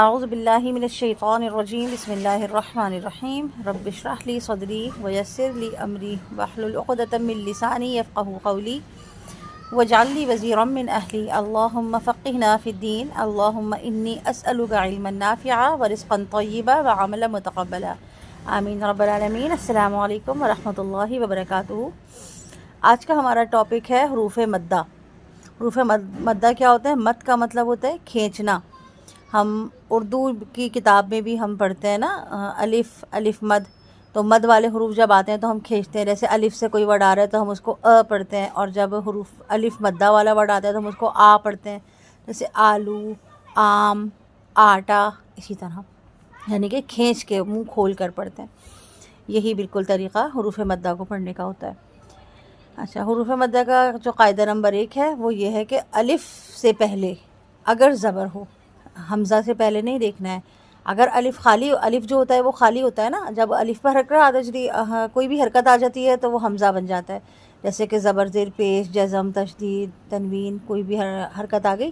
اعوذ باللہ من الشیطان الرجیم بسم اللہ الرحمن الرحیم رب اشرح لی صدری ویسر لی امری واحلل عقدۃ من لسانی یفقهوا قولی واجعل لی وزیرا من اہلی اللہم فقہنا فی الدین اللہم انی اسألک علما نافعا ورزقا طیبا وعملا متقبلا آمین رب العالمین۔ السلام علیکم ورحمۃ اللہ وبرکاتہ۔ آج کا ہمارا ٹاپک ہے حروف مدہ۔ حروف مدہ کیا ہوتا ہے؟ مد کا مطلب ہوتا ہے کھینچنا۔ ہم اردو کی کتاب میں بھی ہم پڑھتے ہیں نا الف مد، تو مد والے حروف جب آتے ہیں تو ہم کھینچتے ہیں۔ جیسے الف سے کوئی ورڈ آ رہا ہے تو ہم اس کو پڑھتے ہیں، اور جب حروف الف مدہ والا ورڈ آتا ہے تو ہم اس کو آ پڑھتے ہیں، جیسے آلو، آم، آٹا، اسی طرح، یعنی کہ کھینچ کے منہ کھول کر پڑھتے ہیں۔ یہی بالکل طریقہ حروف مدہ کو پڑھنے کا ہوتا ہے۔ اچھا، حروف مدہ کا جو قاعدہ نمبر 1 ہے وہ یہ ہے کہ الف سے پہلے اگر زبر ہو، حمزہ سے پہلے نہیں دیکھنا ہے۔ اگر الف خالی، الف جو ہوتا ہے وہ خالی ہوتا ہے نا، جب الف پر کوئی بھی حرکت آ جاتی ہے تو وہ حمزہ بن جاتا ہے، جیسے کہ زبر، زیر، پیش، جزم، تشدید، تنوین، کوئی بھی حرکت آ گئی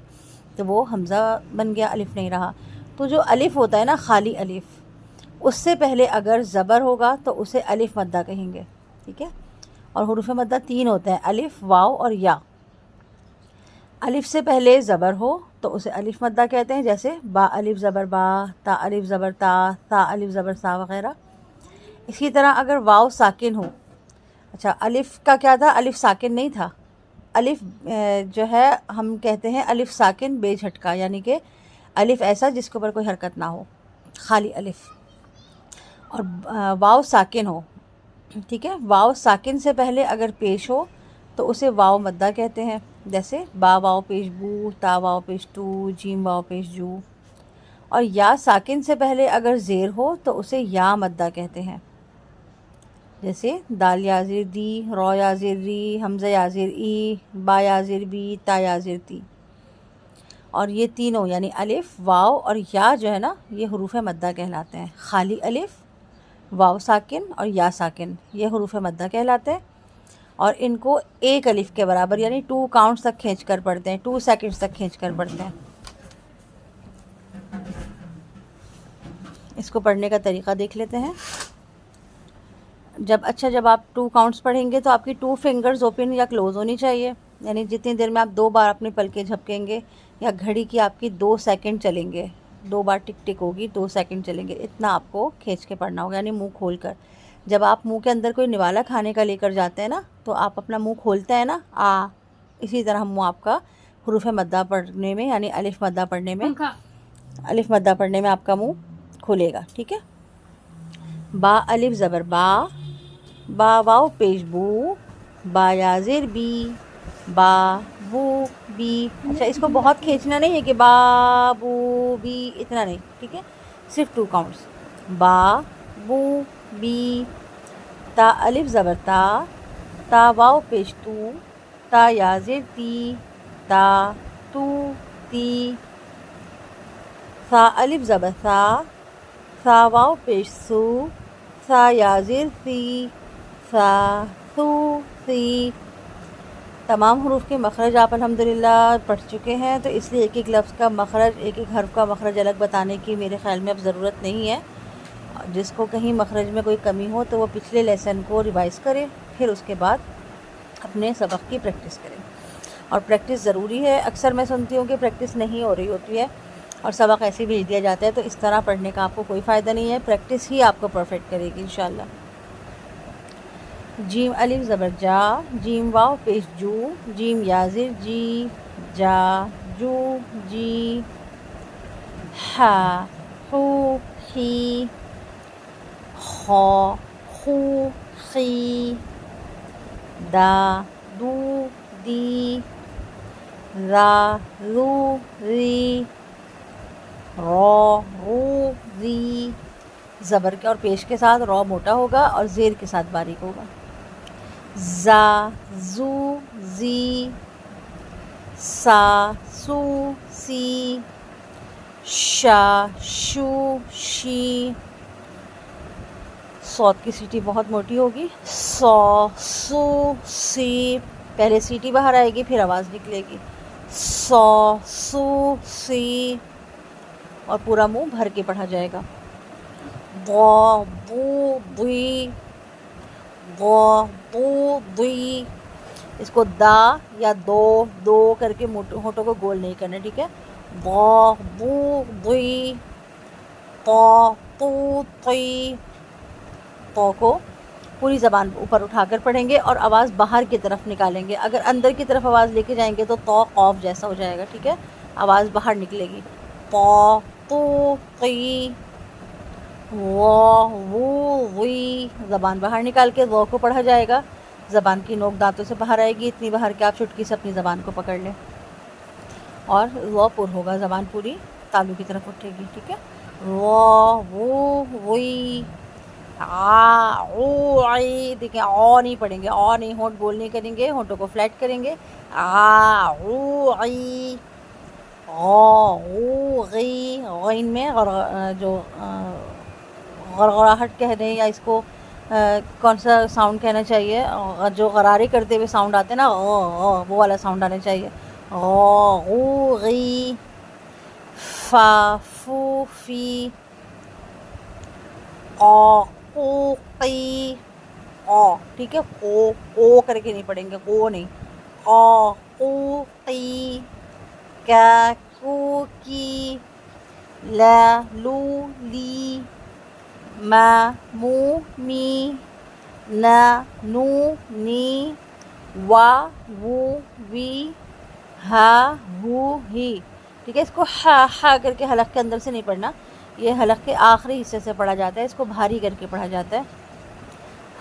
تو وہ حمزہ بن گیا، الف نہیں رہا۔ تو جو الف ہوتا ہے نا، خالی الف، اس سے پہلے اگر زبر ہوگا تو اسے الف مدہ کہیں گے، ٹھیک ہے۔ اور حروف مدہ 3 ہوتے ہیں، الف، واو اور یا۔ الف سے پہلے زبر ہو تو اسے الف مدہ کہتے ہیں، جیسے با الف زبر با، تا الف زبر تا، تا الف زبر سا وغیرہ۔ اسی طرح اگر واو ساکن ہو، اچھا الف کا کیا تھا؟ الف ساکن نہیں تھا، الف جو ہے ہم کہتے ہیں الف ساکن بے جھٹکا، یعنی کہ الف ایسا جس کے اوپر کوئی حرکت نہ ہو، خالی الف۔ اور واو ساکن ہو، ٹھیک ہے، واو ساکن سے پہلے اگر پیش ہو تو اسے واو مدہ کہتے ہیں، جیسے با واو پیش بو، تا واو پیش تو، جیم واو پیش جو۔ اور یا ساکن سے پہلے اگر زیر ہو تو اسے یا مدہ کہتے ہیں، جیسے دال یا زیر دی، رو یا زیر ری، حمزہ یا زیر ای، با یا زیر بی، تا یا زیر تی۔ اور یہ تینوں یعنی الف، واو اور یا جو ہے نا، یہ حروف مدہ کہلاتے ہیں۔ خالی الف، واو ساکن اور یا ساکن، یہ حروف مدہ کہلاتے ہیں، اور ان کو ایک الف کے برابر یعنی 2 کاؤنٹس تک کھینچ کر پڑھتے ہیں، 2 سیکنڈز تک کھینچ کر پڑھتے ہیں۔ اس کو پڑھنے کا طریقہ دیکھ لیتے ہیں۔ جب آپ 2 کاؤنٹس پڑھیں گے تو آپ کی 2 فنگرز اوپن یا کلوز ہونی چاہیے، یعنی جتنی دیر میں آپ 2 بار اپنی پلکیں جھپکیں گے، یا گھڑی کی آپ کی 2 سیکنڈ چلیں گے، 2 بار ٹک ٹک ہوگی، 2 سیکنڈ چلیں گے، اتنا آپ کو کھینچ کے پڑھنا ہوگا، یعنی منہ کھول کر۔ جب آپ منہ کے اندر کوئی نوالا کھانے کا لے کر جاتے ہیں نا، تو آپ اپنا منہ کھولتے ہیں نا، اسی طرح منہ آپ کا حروف مدہ پڑھنے میں، یعنی الف مدہ پڑھنے میں آپ کا منہ کھولے گا، ٹھیک ہے۔ با الف زبر با، با واو پیش بو، با یا زیر بی، با بو بی۔ اچھا، اس کو بہت کھینچنا نہیں ہے کہ با بو بی، اتنا نہیں، ٹھیک ہے، صرف 2 کاؤنٹس، با بو بی۔ تا الف زبر تا، تا واو پیش تو، تا یا زیر تی، تا تو تی۔ ثا الف زبر ثا، ثا واو پیش سو، ثا یا زیر ثی، ثا ثو ثی۔ تمام حروف کے مخرج آپ الحمدللہ پڑھ چکے ہیں، تو اس لیے ایک لفظ کا مخرج، ایک حرف کا مخرج الگ بتانے کی میرے خیال میں اب ضرورت نہیں ہے۔ جس کو کہیں مخرج میں کوئی کمی ہو تو وہ پچھلے لیسن کو ریوائز کرے، پھر اس کے بعد اپنے سبق کی پریکٹس کرے، اور پریکٹس ضروری ہے۔ اکثر میں سنتی ہوں کہ پریکٹس نہیں ہو رہی ہوتی ہے اور سبق ایسے بھیج دیا جاتا ہے، تو اس طرح پڑھنے کا آپ کو کوئی فائدہ نہیں ہے، پریکٹس ہی آپ کو پرفیکٹ کرے گی انشاءاللہ۔ جیم الف زبر جا، جیم واو پیش جو، جیم یا زیر جی، جا جو جی۔ ہا ہو ہی، خو خو خی، دا دو دی، را رو ری، رو رو ری۔ زبر کے اور پیش کے ساتھ رو موٹا ہوگا اور زیر کے ساتھ باریک ہوگا۔ زا زو زی، سا سو سی، شا شو شی۔ صوت کی سیٹی بہت موٹی ہوگی، سو سو سی، پہلے سیٹی باہر آئے گی پھر آواز نکلے گی، سو سو سی۔ اور پورا منہ بھر کے پڑھا جائے گا. ضا ضو ضی ضا ضو ضی. اس کو دا یا دو کر کے ہونٹوں کو گول نہیں کرنا, ٹھیک ہے. ضا ضو ضی طا طو طی. تو کو پوری زبان اوپر اٹھا کر پڑھیں گے اور آواز باہر کی طرف نکالیں گے. اگر اندر کی طرف آواز لے کے جائیں گے تو تو قوف جیسا ہو جائے گا, ٹھیک ہے. آواز باہر نکلے گی. طا طو طی وا وو وی. زبان باہر نکال کے وہ کو پڑھا جائے گا. زبان کی نوک دانتوں سے باہر آئے گی, اتنی باہر کہ آپ چٹکی سے اپنی زبان کو پکڑ لیں, اور وہ پر ہوگا, زبان پوری تالو کی طرف اٹھے گی, ٹھیک ہے. وا وو وی آ او عی. دیکھیں او نہیں پڑھیں گے, او نہیں, ہونٹ گول نہیں کریں گے, ہونٹوں کو فلیٹ کریں گے. آ او عی غا غو غی. غین میں جو غرغراہٹ کہہ دیں, یا اس کو کون سا ساؤنڈ کہنا چاہیے, جو غرارے کرتے ہوئے ساؤنڈ آتے ہیں نا, وہ والا ساؤنڈ آنا چاہیے. غا غو غی فا فو فی قا قو قی قا, ٹھیک ہے. قو کر کے نہیں پڑھیں گے, قو نہیں. قا قو قی کا کو کی لا لو لی ما مو می نا نو نی وا وو وی ہا ہو ہی, ٹھیک ہے. اس کو ہا کر کے حلق کے اندر سے نہیں پڑھنا, یہ حلق کے آخری حصے سے پڑھا جاتا ہے, اس کو بھاری کر کے پڑھا جاتا ہے.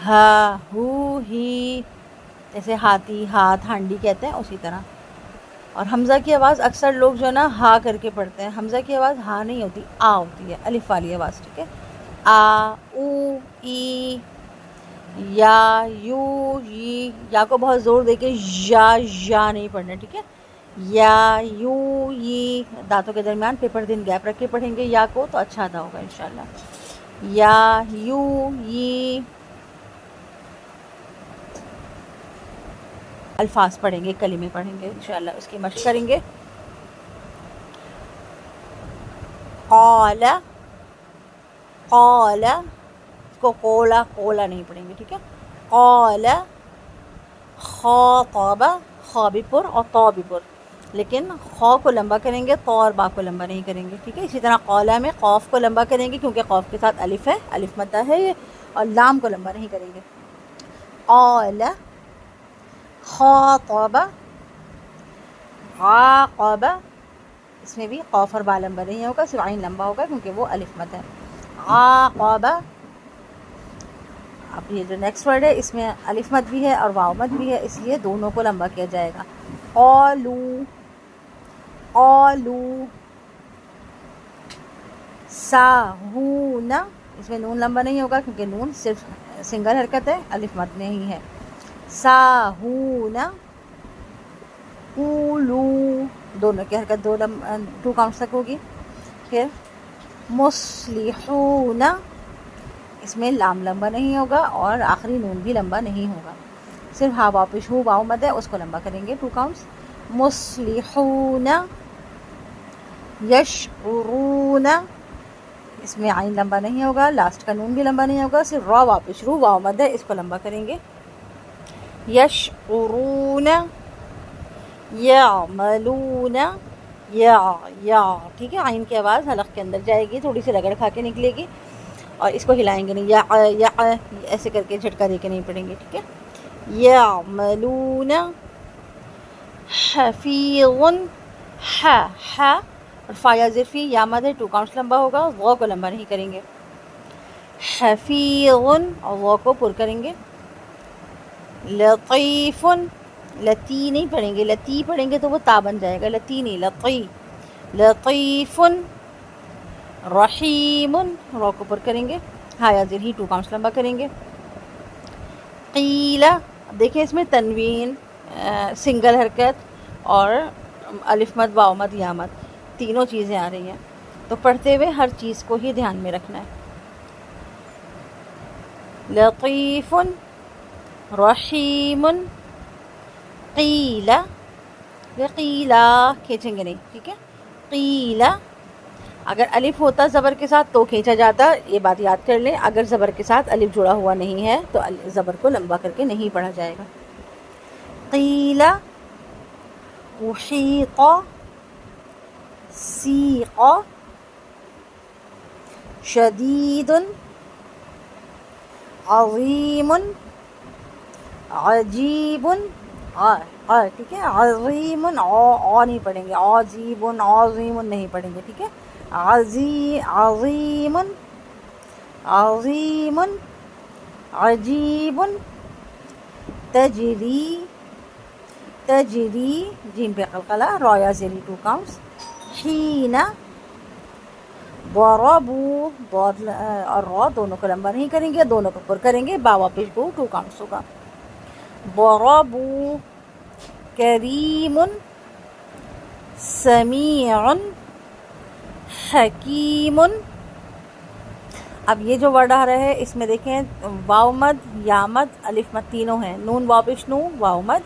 ہا ہو ہی, جیسے ہاتھی, ہاتھ, ہانڈی کہتے ہیں, اسی طرح. اور حمزہ کی آواز اکثر لوگ جو ہے نا ہا کر کے پڑھتے ہیں. حمزہ کی آواز ہا نہیں ہوتی, آ ہوتی ہے, الف والی آواز, ٹھیک ہے. آ او ای یا یو یی. یا کو بہت زور دے کے یا نہیں پڑھنا, ٹھیک ہے. یا یو یی, دانتوں کے درمیان پیپر دن گیپ رکھ کے پڑھیں گے یا کو, تو اچھا ادا ہوگا انشاءاللہ. یا یو یی الفاظ پڑھیں گے, کلمے پڑھیں گے انشاءاللہ, اس کی مشق کریں گے. قال قال, اس کو قولا نہیں پڑھیں گے, ٹھیک ہے. قال خاطب, خا بھی پر اور طا بھی پر, لیکن خا کو لمبا کریں گے, طا اور با کو لمبا نہیں کریں گے, ٹھیک ہے. اسی طرح قولا میں قوف کو لمبا کریں گے کیونکہ قوف کے ساتھ الف ہے, الف مدہ ہے یہ, اور لام کو لمبا نہیں کریں گے. قال خاطب عاقب, اس میں بھی قوف اور با لمبا نہیں ہوگا, صرف عین لمبا ہوگا کیونکہ وہ الف مد ہے. عاقب, اب یہ جو نیکسٹ ورڈ ہے اس میں الف مد بھی ہے اور واو مد بھی ہے, اس لیے دونوں کو لمبا کیا جائے گا. قالو قالو ساہون, اس میں نون لمبا نہیں ہوگا کیونکہ نون صرف سنگل حرکت ہے, الف مد نہیں ہے. ساہون قولو, دونوں کی حرکت 2 کاؤنٹس تک ہوگی. پھر مصلحون, اس میں لام لمبا نہیں ہوگا اور آخری نون بھی لمبا نہیں ہوگا, صرف ہا واپش ہو واؤ مد ہے, اس کو لمبا کریں گے 2 کاؤنٹس. مصلحون یشعرون, اس میں عین لمبا نہیں ہوگا, لاسٹ کا نون بھی لمبا نہیں ہوگا, صرف را واپش رو واؤ مد ہے, اس کو لمبا کریں گے. یشعرون یعملون یا, ٹھیک ہے. عین کی آواز حلق کے اندر جائے گی, تھوڑی سی رگڑ کھا کے نکلے گی, اور اس کو ہلائیں گے نہیں, یا ایسے کر کے جھٹکا دے کے نہیں پڑھیں گے, ٹھیک ہے. یعملون حفیظ, ہا اور فا یا زیر فی, یا مد ہے, 2 کاؤنٹس لمبا ہوگا, وہ کو لمبا نہیں کریں گے. حفیظ, اور وہ کو پر کریں گے. لطیف, لتی نہیں پڑھیں گے, لتی پڑھیں گے تو وہ تا بن جائے گا, لتی نہیں, لطی. لطیف رحیم, را کو پر کریں گے, ہا یا زیر ہی 2 کاؤنٹس لمبا کریں گے. قیل, اب دیکھیں اس میں تنوین, سنگل حرکت اور الف مد, واو مد, یا مد, تینوں چیزیں آ رہی ہیں, تو پڑھتے ہوئے ہر چیز کو ہی دھیان میں رکھنا ہے. لطیف رحیم قیل, قیلا کھینچیں گے نہیں, ٹھیک ہے. قیل اگر الف ہوتا زبر کے ساتھ تو کھینچا جاتا، یہ بات یاد کر لیں. اگر زبر کے ساتھ الف جڑا ہوا نہیں ہے تو زبر کو لمبا کر کے نہیں پڑھا جائے گا. قیل، احیط، سیق، شدید، عظیم، عجیب، ٹھیک ہے. عظیم نہیں پڑھیں گے، عجیب عظیم نہیں پڑھیں گے، ٹھیک ہے. عظیم، عظیم، عجیب، تجری، تجری، جیم پہ قلقلہ، را یا زیری 2 counts. حین، ضربوا، ضاد اور را دونوں کو لمبا نہیں کریں گے، دونوں کو پر کریں گے، با واپس گو 2 counts ہوگا. ضربوا، کریم، سمیع، حکیم. اب یہ جو ورڈ آ رہا ہے اس میں دیکھیں واو مد، یا مد، الف مد تینوں ہیں. نون واپس نو، واو مد،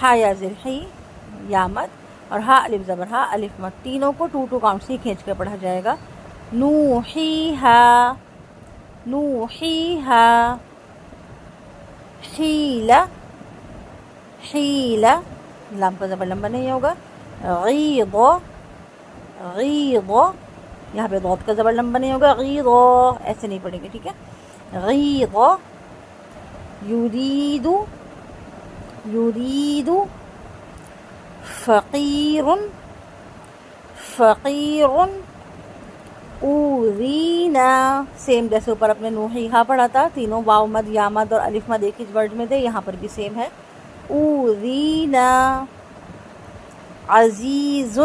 ہا یا زر ہی، یا مد، اور ہا الف زبر ہا، الف مد، تینوں کو 2 counts ہی کھینچ کے پڑھا جائے گا. نوحیہا، نوحیہا. حیل، حیل، لام کا زبر لمبا نہیں ہوگا. غیض، غیض، یہاں پہ ضاد کا زبر لمبا نہیں ہوگا. غیض ایسے نہیں پڑھیں گے، ٹھیک ہے. غیض، یرید، یرید، فقیر، فقیر، اوذینا. سیم جیسے اوپر اپنے نوحیہا پڑھا تھا، تینوں واو مد، یا مد اور الف مد ایک ہی ورڈ میں تھے، یہاں پر بھی سیم ہے. اوذینا. عزیز،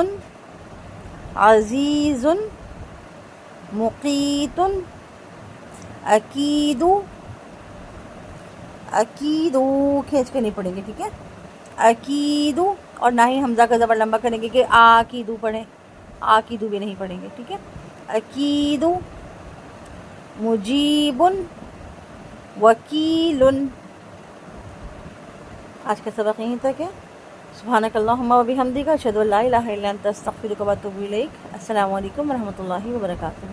عزیز، مقیت، اکید، اکید کھینچ کے نہیں پڑھیں گے، ٹھیک ہے. اکید، اور نہ ہی حمزہ کا زبر لمبا کریں گے کہ آکیدو پڑھیں، آکیدو بھی نہیں پڑھیں گے، ٹھیک ہے. اکید، مجیب، وکیل. آج کا سبق یہیں تک ہے. سبحانک اللہم و بحمدک، اشہد ان لا الہ الا انت، استغفرک و اتوب الیک. السلام علیکم ورحمۃ اللہ وبرکاتہ.